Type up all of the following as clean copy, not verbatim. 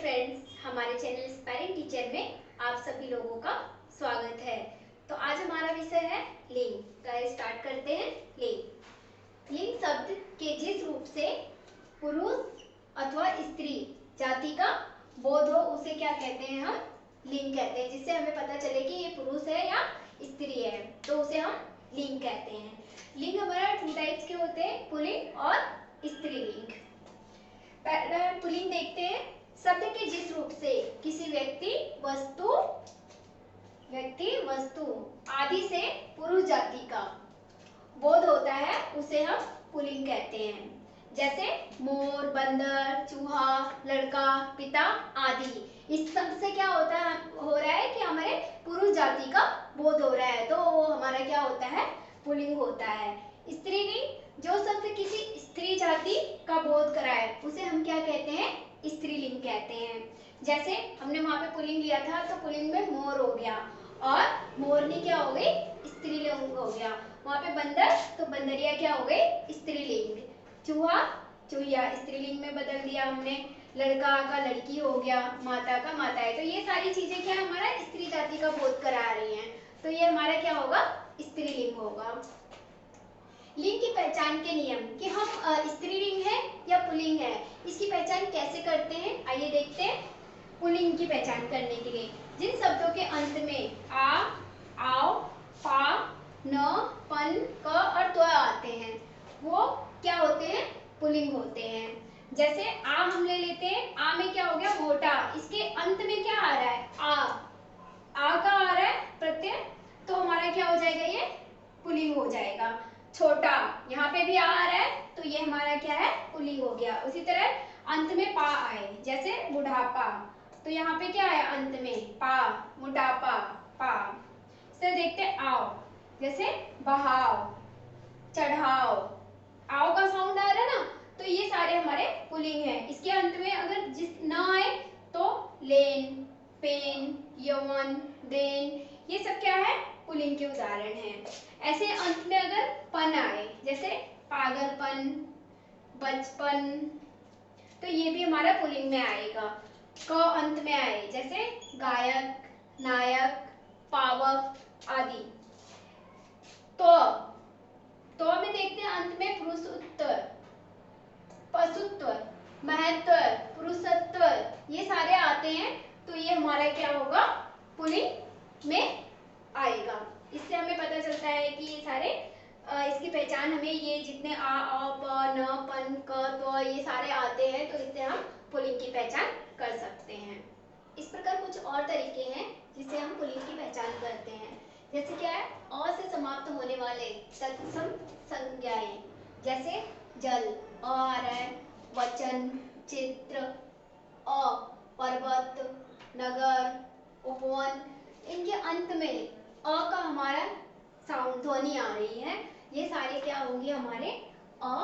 Friends, हमारे channel inspiring teacher में आप सभी लोगों का स्वागत है। तो आज हमारा विषय है लिंग। तो स्टार्ट करते हैं। लिंग लिंग शब्द के जिस रूप से पुरुष अथवा स्त्री जाति का बोध हो उसे क्या कहते हैं? हम लिंग कहते हैं। जिससे हमें पता चले कि ये पुरुष है या स्त्री है तो उसे हम लिंग कहते हैं। लिंग हमारा 2 टाइप्स के होते हैं, पुल्लिंग और स्त्रीलिंग। पुल्लिंग देखते हैं। शब्द के जिस रूप से किसी व्यक्ति वस्तु आदि से पुरुष जाति का बोध होता है उसे हम पुल्लिंग कहते हैं। जैसे मोर, बंदर, चूहा, लड़का, पिता आदि। इस सब से क्या हो रहा है कि हमारे पुरुष जाति का बोध हो रहा है, तो हमारा क्या होता है? पुल्लिंग होता है। स्त्रीलिंग, जो शब्द किसी स्त्री जाति का बोध कराए उसे हम क्या कहते हैं? स्त्रीलिंग कहते हैं। जैसे हमने वहां पे पुल्लिंग लिया था तो पुल्लिंग में मोर हो गया और मोरनी क्या हो गई? स्त्रीलिंग हो गया। वहां पे बंदर तो बंदरिया क्या हो गई? स्त्रीलिंग। चूहा चूहिया स्त्रीलिंग में बदल दिया हमने। लड़का का लड़की हो गया, माता का माता है। तो ये सारी चीजें क्या हमारा स्त्री जाति का बोध करा रही हैं, तो ये हमारा क्या होगा? स्त्रीलिंग होगा। लिंग की पहचान के नियम कि हम स्त्रीलिंग है या पुल्लिंग है, इसकी पहचान कैसे करते हैं आइए देखते हैं। पुल्लिंग की पहचान करने के लिए जिन शब्दों के अंत में आ, आओ, पा, न, पन, क और त्व आते हैं वो क्या होते हैं? पुल्लिंग होते हैं। जैसे आ हम ले लेते हैं। आ में क्या हो गया? मोटा। इसके अंत में क्या आ रहा है? आ का आ रहा है प्रत्यय, तो हमारा क्या हो जाएगा? ये पुल्लिंग हो जाएगा। छोटा, यहाँ पे भी आ रहा है तो ये हमारा क्या है? पुल्लिंग हो गया। उसी तरह अंत में पा आए, जैसे बुढ़ापा, तो यहाँ पे क्या आया? अंत में पा, मोटापा, पा। इसे देखते हैं आओ, जैसे बहाव, चढ़ाव, आओ का साउंड आ रहा है ना, तो ये सारे हमारे पुल्लिंग है। इसके अंत में अगर जिस ना आए तो लेन, पेन, यौवन, देन, ये सब क्या है? पुल्लिंग के उदाहरण हैं। ऐसे अंत में अगर पन आए, जैसे पागलपन, बचपन, तो ये भी हमारा पुल्लिंग में आएगा। क अंत में आए, जैसे गायक, नायक, पावक आदि। तो में देखते हैं अंत में पुरुषत्व, पशुत्व, महत्व, पुरुषत्व, ये सारे आते हैं, तो ये हमारा क्या होगा? पुल्लिंग में आएगा। इससे हमें पता चलता है कि ये सारे इसकी पहचान हमें ये जितने आ, प, न, पन, क, त्व ये सारे आते हैं, तो इससे हम पुल्लिंग की पहचान कर सकते हैं। इस प्रकार कुछ और तरीके हैं जिससे हम पुल्लिंग की पहचान करते हैं। जैसे क्या है? अ से समाप्त होने वाले तत्सम संज्ञाएं, जैसे जल, अ आ रहा है, वचन, चित्र, पर्वत, नगर, उपवन, इनके अंत में अ का हमारा साउंड ध्वनि आ रही है, ये सारे क्या होंगे? हमारे अ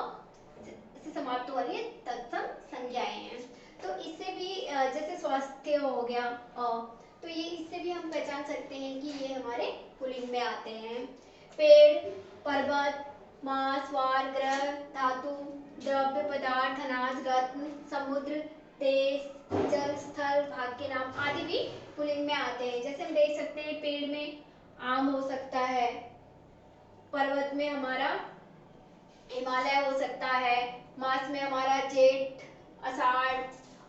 से समाप्त हो रही है तत्सम संज्ञाएं हैं। तो इससे भी जैसे स्वास्थ्य हो गया तो ये इससे भी हम पहचान सकते हैं कि ये हमारे पुल्लिंग में आते हैं। पेड़, पर्वत, मास, वार, ग्रह, धातु, द्रव्य, पदार्थ, अनाज, रत्न, समुद्र, देश, जल, स्थल, भाग के नाम आदि भी पुल्लिंग में आते हैं। जैसे हम देख सकते हैं पेड़ में आम हो सकता है, पर्वत में हमारा हिमालय हो सकता है, मास में हमारा जेठ, आषाढ़,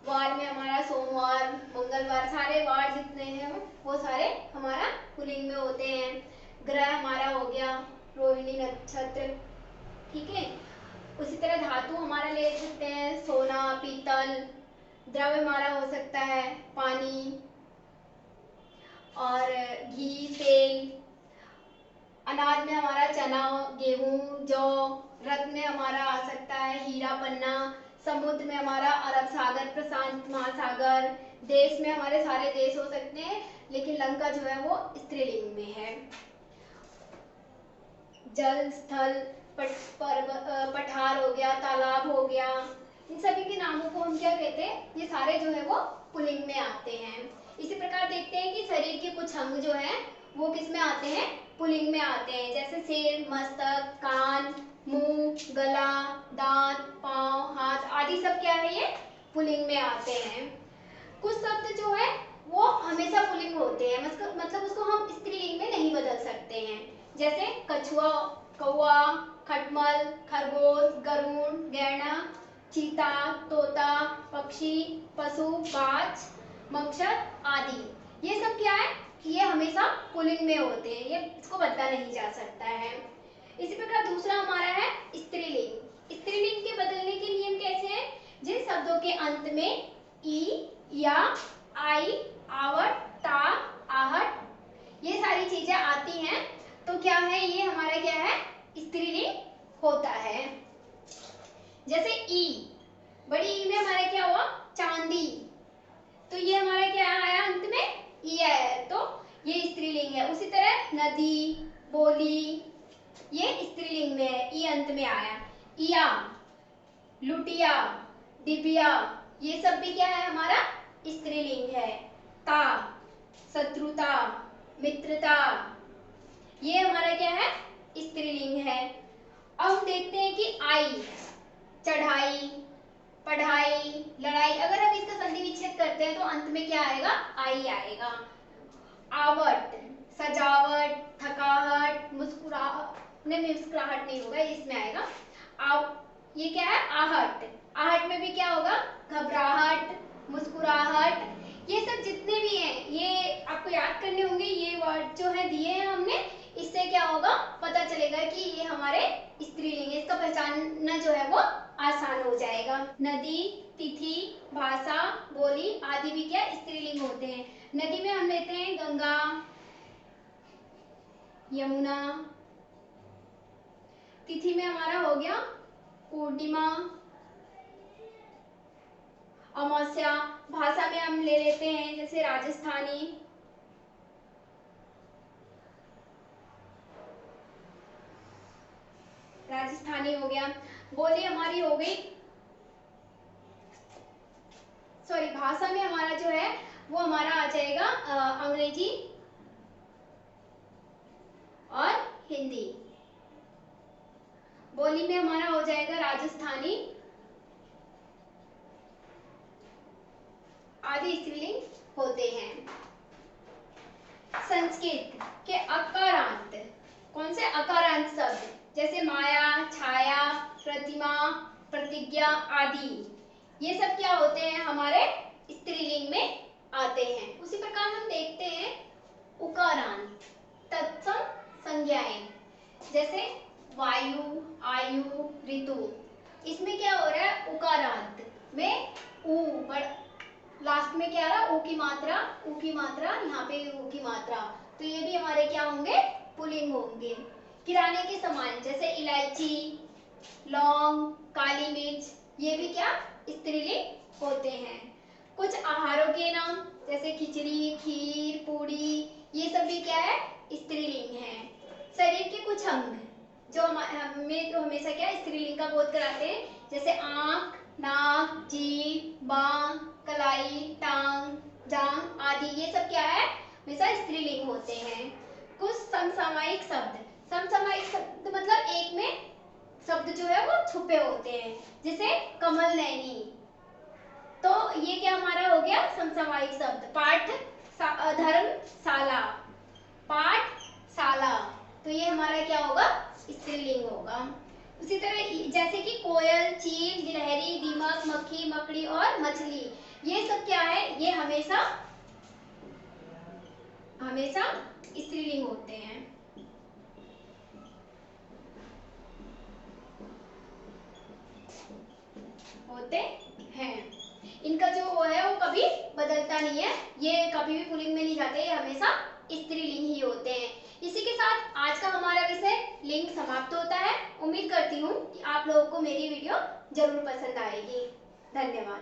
वार में हमारा सोमवार, मंगलवार, सारे वार जितने हैं वो सारे हमारा पुल्लिंग में होते हैं। ग्रह हमारा हो गया रोहिणी नक्षत्र, ठीक है। उसी तरह धातु हमारा ले सकते हैं सोना, पीतल, द्रव्य हमारा हो सकता है पानी और घी, तेल, अनाज में हमारा चना, गेहूं, जौ, रत्न में हमारा आ सकता है हीरा, पन्ना, समुद्र में हमारा अरब सागर, प्रशांत महासागर, देश में हमारे सारे देश हो सकते हैं, लेकिन लंका जो है वो स्त्रीलिंग में है। जल, स्थल, पठार हो गया, तालाब हो गया, इन सभी के नामों को हम क्या कहते हैं? ये सारे जो है वो पुल्लिंग में आते हैं। इसी प्रकार देखते हैं कि शरीर के कुछ अंग जो है वो किस में आते हैं? पुल्लिंग में आते हैं। जैसे सिर, मस्तक, कान, मुंह, गला, दांत, पांव, हाथ आदि सब क्या है? ये पुल्लिंग में आते हैं। कुछ शब्द जो है वो हमेशा पुल्लिंग होते हैं, मतलब उसको हम स्त्रीलिंग में नहीं बदल सकते हैं। जैसे कछुआ, कौवा, खटमल, खरगोश, गरुड़, गैंडा, चीता, तोता, पक्षी, पशु, बाज, मच्छर आदि। ये सब क्या है, ये हमेशा पुल्लिंग में होते हैं, ये इसको बदला नहीं जा सकता है। इसी प्रकार दूसरा हमारा है स्त्रीलिंग। स्त्रीलिंग के बदलने के नियम कैसे हैं? जिन शब्दों के अंत में ई, या, आई, आवट, ता, आहट ये सारी चीजें आती हैं तो क्या है, ये हमारा क्या है, स्त्रीलिंग होता है। जैसे ई, बड़ी ई में हमारा क्या हुआ, चांदी, तो ये हमारा क्या आया, अंत में ई आया, तो ये स्त्रीलिंग है। उसी तरह नदी, बोली, ये स्त्रीलिंग में है, ई अंत में आया। इया, लुटिया, डिबिया, ये सब भी क्या है, हमारा स्त्रीलिंग है। ता, शत्रुता, मित्रता, ये हमारा क्या है, स्त्रीलिंग है। अब हम देखते हैं कि आई, चढ़ाई, पढ़ाई, लड़ाई, अगर हम इसका संधि विच्छेद करते हैं तो अंत में क्या आएगा, आई आएगा। आवट, सजावट, थकाहट, मुस्कुराहट नहीं होगा, इसमें आएगा। ये क्या है, आहट, आहट में भी क्या होगा, घबराहट, मुस्कुराहट, ये सब जितने भी हैं ये आपको याद करने होंगे। ये वर्ड जो है दिए हैं हमने, इससे क्या होगा, पता चलेगा कि ये हमारे स्त्रीलिंग है, इसका पहचानना जो है वो आसान हो जाएगा। नदी, तिथि, भाषा, बोली आदि भी क्या स्त्रीलिंग होते हैं। नदी में हम लेते हैं गंगा, यमुना। तिथि में हमारा हो गया पूर्णिमा, अमावस्या। भाषा में हम ले लेते हैं जैसे राजस्थानी, हो गया। बोली हमारी हो गई, सॉरी भाषा में हमारा जो है वो हमारा आ जाएगा अंग्रेजी और हिंदी। बोली में हमारा हो जाएगा राजस्थानी आदि स्त्रीलिंग होते हैं। संस्कृत के अकारांत, कौन से अकारांत शब्द, जैसे माया, छाया, प्रतिमा, प्रतिज्ञा आदि, ये सब क्या होते हैं, हमारे स्त्रीलिंग में आते हैं। उसी प्रकार हम देखते हैं उकारांत, तत्सम संज्ञाएं, जैसे वायु, आयु, ऋतु, इसमें क्या हो रहा है, उकारांत में ऊ, लास्ट में क्या रहा, ऊ की मात्रा, यहाँ पे ऊ की मात्रा, तो ये भी हमारे क्या होंगे, पुल्लिंग होंगे। किराने के सामान जैसे इलायची, लौंग, काली मिर्च, ये भी क्या स्त्रीलिंग होते हैं। कुछ आहारों के नाम जैसे खिचड़ी, खीर, पूड़ी, ये सब भी क्या है, स्त्रीलिंग है। शरीर के कुछ अंग जो हमें तो हमेशा क्या स्त्रीलिंग का बोध कराते हैं, जैसे आंख, नाक, जीभ, बांह, कलाई, टांग, जांघ आदि, ये सब क्या है, हमेशा स्त्रीलिंग होते हैं। कुछ समसामयिक शब्द, समसामयिक शब्द मतलब एक में शब्द जो है वो छुपे होते हैं, जैसे कमल नैनी, तो ये क्या हमारा हो गया समसामयिक शब्द। पाठ, धर्मशाला, पाठशाला, तो ये हमारा क्या होगा, स्त्रीलिंग होगा। उसी तरह जैसे कि कोयल, चील, गिलहरी, दीमक, मक्खी, मकड़ी और मछली, ये सब क्या है, ये हमेशा स्त्रीलिंग होते हैं। इनका जो वो है वो कभी बदलता नहीं है, ये कभी भी पुल्लिंग में नहीं जाते, ये हमेशा स्त्रीलिंग ही होते हैं। इसी के साथ आज का हमारा विषय लिंग समाप्त होता है। उम्मीद करती हूँ कि आप लोगों को मेरी वीडियो जरूर पसंद आएगी। धन्यवाद।